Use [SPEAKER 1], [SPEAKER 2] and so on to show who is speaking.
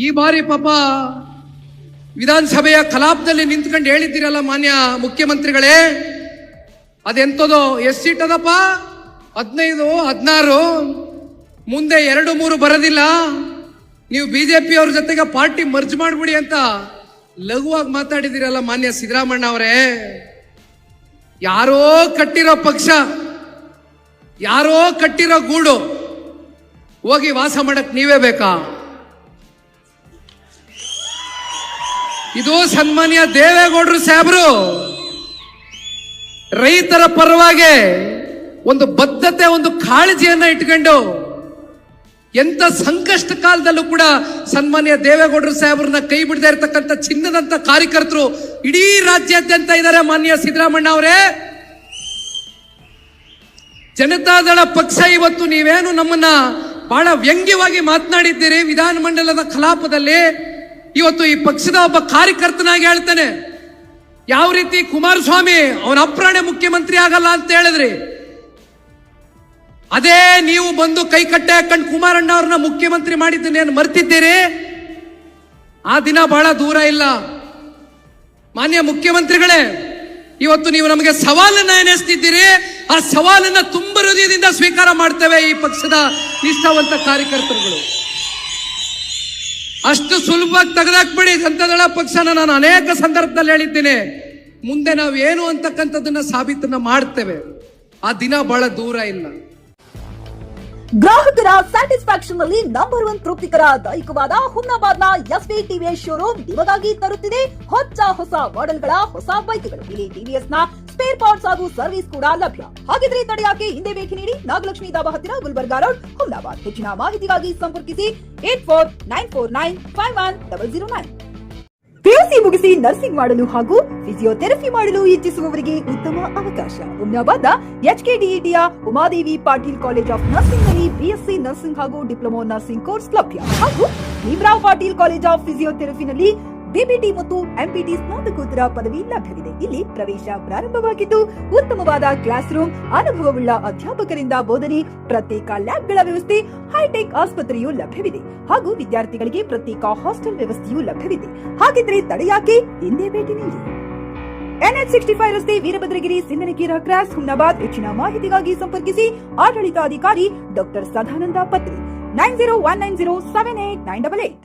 [SPEAKER 1] ಈ ಬಾರಿ ಪಾಪ ವಿಧಾನಸಭೆಯ ಕಲಾಪದಲ್ಲಿ ನಿಂತ್ಕೊಂಡು ಹೇಳಿದ್ದೀರಲ್ಲ ಮಾನ್ಯ ಮುಖ್ಯಮಂತ್ರಿಗಳೇ, ಅದೆಂತದೋ ಎಷ್ಟು ಸೀಟ್ ಅದಪ್ಪ? 15, 16, ಮುಂದೆ 2, 3 ಬರೋದಿಲ್ಲ, ನೀವು ಬಿಜೆಪಿ ಅವ್ರ ಜೊತೆಗೆ ಪಾರ್ಟಿ ಮರ್ಜ್ ಮಾಡ್ಬಿಡಿ ಅಂತ ಲಘುವಾಗಿ ಮಾತಾಡಿದಿರಲ್ಲ ಮಾನ್ಯ ಸಿದ್ದರಾಮಣ್ಣ ಅವರೇ. ಯಾರೋ ಕಟ್ಟಿರೋ ಪಕ್ಷ, ಯಾರೋ ಕಟ್ಟಿರೋ ಗೂಡು ಹೋಗಿ ವಾಸ ಮಾಡಕ್ ನೀವೇ ಬೇಕಾ? ಇದು ಸನ್ಮಾನ್ಯ ದೇವೇಗೌಡರು ಸಾಹೇಬರು ರೈತರ ಪರವಾಗಿ ಒಂದು ಬದ್ಧತೆ, ಒಂದು ಕಾಳಜಿಯನ್ನ ಇಟ್ಕೊಂಡು ಎಂತ ಸಂಕಷ್ಟ ಕಾಲದಲ್ಲೂ ಕೂಡ ಸನ್ಮಾನ್ಯ ದೇವೇಗೌಡರು ಸಾಹೇಬ್ರನ್ನ ಕೈ ಬಿಡದೇ ಇರತಕ್ಕಂಥ ಚಿನ್ನದಂತ ಕಾರ್ಯಕರ್ತರು ಇಡೀ ರಾಜ್ಯಾದ್ಯಂತ ಇದ್ದಾರೆ ಮಾನ್ಯ ಸಿದ್ದರಾಮಣ್ಣ ಅವರೇ. ಜನತಾದಳ ಪಕ್ಷ ಇವತ್ತು ನೀವೇನು ನಮ್ಮನ್ನ ಬಹಳ ವ್ಯಂಗ್ಯವಾಗಿ ಮಾತನಾಡಿದ್ದೀರಿ ವಿಧಾನಮಂಡಲದ ಕಲಾಪದಲ್ಲಿ, ಇವತ್ತು ಈ ಪಕ್ಷದ ಒಬ್ಬ ಕಾರ್ಯಕರ್ತನಾಗಿ ಹೇಳ್ತಾನೆ, ಯಾವ ರೀತಿ ಕುಮಾರಸ್ವಾಮಿ ಅವನ ಅಪ್ರಾಣೆ ಮುಖ್ಯಮಂತ್ರಿ ಆಗಲ್ಲ ಅಂತ ಹೇಳಿದ್ರಿ, ಅದೇ ನೀವು ಬಂದು ಕೈ ಕಟ್ಟೆ ಹಾಕೊಂಡು ಕುಮಾರಣ್ಣ ಅವ್ರನ್ನ ಮುಖ್ಯಮಂತ್ರಿ ಮಾಡಿದ್ದನ್ನೇನು ಮರ್ತಿದ್ದೀರಿ? ಆ ದಿನ ಬಹಳ ದೂರ ಇಲ್ಲ. ಮಾನ್ಯ ಮುಖ್ಯಮಂತ್ರಿಗಳೇ, ಇವತ್ತು ನೀವು ನಮಗೆ ಸವಾಲನ್ನ ಎನಿಸ್ತಿದ್ದೀರಿ, ಆ ಸವಾಲನ್ನ ತುಂಬ ಹೃದಯದಿಂದ ಸ್ವೀಕಾರ ಮಾಡ್ತೇವೆ ಈ ಪಕ್ಷದ ನಿಷ್ಠಾವಂತ ಕಾರ್ಯಕರ್ತರುಗಳು. ಅಷ್ಟು ಸುಲಭವಾಗಿ ತೆಗೆದಾಕ್ಬಿಡಿ ಜನತಾದಳ ಪಕ್ಷನ. ನಾನು ಅನೇಕ ಸಂದರ್ಭದಲ್ಲಿ ಹೇಳಿದ್ದೀನಿ, ಮುಂದೆ ನಾವು ಏನು ಅಂತಕ್ಕಂಥದ್ದನ್ನ ಸಾಬೀತನ್ನ ಮಾಡ್ತೇವೆ. ಆ ದಿನ ಬಹಳ ದೂರ ಇಲ್ಲ.
[SPEAKER 2] ಗ್ರಾಹಕರ ಸ್ಯಾಟಿಸ್ಫ್ಯಾಕ್ಷನ್ ನಲ್ಲಿ ನಂಬರ್ 1 ತೃಪ್ತಿಕರ ದೈಹಿಕವಾದ ಹುಮ್ನಾಬಾದ್ನ ಎಸ್ವಿ ಟಿವಿಎಸ್ ಶೋರೂಮ್ ನಿಮಗಾಗಿ ತರುತ್ತಿದೆ ಹೊಸ ಮಾಡೆಲ್ಗಳ ಹೊಸ ಬೈಕ್ಗಳು. ಇಲ್ಲಿ ಟಿವಿಎಸ್ ನ ಸ್ಪೇರ್ ಪಾರ್ಟ್ಸ್ ಹಾಗೂ ಸರ್ವಿಸ್ ಕೂಡ ಲಭ್ಯ. ಹಾಗಿದ್ರೆ ತಡೆಯಾಕೆ ಹಿಂದೆ ಭೇಟಿ ನೀಡಿ, ನಾಗಲಕ್ಷ್ಮಿ ಧಾಬಾ ಹತ್ತಿರ ಗುಲ್ಬರ್ಗಾ ರೋಡ್, ಹುಮ್ನಾಬಾದ್. ಹೆಚ್ಚಿನ ಮಾಹಿತಿಗಾಗಿ ಸಂಪರ್ಕಿಸಿ 8494951009. ಪಿಯುಸಿ ಮುಗಿಸಿ ನರ್ಸಿಂಗ್ ಮಾಡಲು ಹಾಗೂ ಫಿಸಿಯೋಥೆರಪಿ ಮಾಡಲು ಇಚ್ಛಿಸುವವರಿಗೆ ಉತ್ತಮ ಅವಕಾಶ. ಹುಮ್ನಾಬಾದ್ನ HKDETಯ Umadevi Patil college of nursing ನಲ್ಲಿ BSc ನರ್ಸಿಂಗ್ ಹಾಗೂ ಡಿಪ್ಲೊಮಾ ನರ್ಸಿಂಗ್ ಕೋರ್ಸ್ ಲಭ್ಯ. ಹಾಗೂ ಭೀಮರಾವ್ ಪಾಟೀಲ್ ಕಾಲೇಜ್ ಆಫ್ ಫಿಸಿಯೋಥೆರಪಿನಲ್ಲಿ BBT ಮತ್ತು MPT ಸ್ನಾತಕೋತ್ತರ ಪದವಿ ಲಭ್ಯವಿದೆ. ಇಲ್ಲಿ ಪ್ರವೇಶ ಪ್ರಾರಂಭವಾಗಿದ್ದು ಉತ್ತಮವಾದ ಕ್ಲಾಸ್ ರೂಮ್, ಅನುಭವವುಳ್ಳ ಅಧ್ಯಾಪಕರಿಂದ ಬೋಧನೆ, ಪ್ರತ್ಯೇಕ ಲ್ಯಾಬ್ಗಳ ವ್ಯವಸ್ಥೆ, ಹೈಟೆಕ್ ಆಸ್ಪತ್ರೆಯೂ ಲಭ್ಯವಿದೆ. ಹಾಗೂ ವಿದ್ಯಾರ್ಥಿಗಳಿಗೆ ಪ್ರತ್ಯೇಕ ಹಾಸ್ಟೆಲ್ ವ್ಯವಸ್ಥೆಯೂ ಲಭ್ಯವಿದೆ. ಹಾಗಿದ್ರೆ ತಡೆಯಾಕೆ ಹಿಂದೆ ಭೇಟಿ ನೀಡಿ. NH65 ರಸ್ತೆ, ವೀರಭದ್ರಗಿರಿ, ಸಿಂದನಕೀರ ಕ್ರಾಸ್, ಹುಮ್ನಾಬಾದ್. ಹೆಚ್ಚಿನ ಮಾಹಿತಿಗಾಗಿ ಸಂಪರ್ಕಿಸಿ ಆಡಳಿತಾಧಿಕಾರಿ ಡಾಕ್ಟರ್ ಸದಾನಂದ ಪತ್ರಿ 9019078988.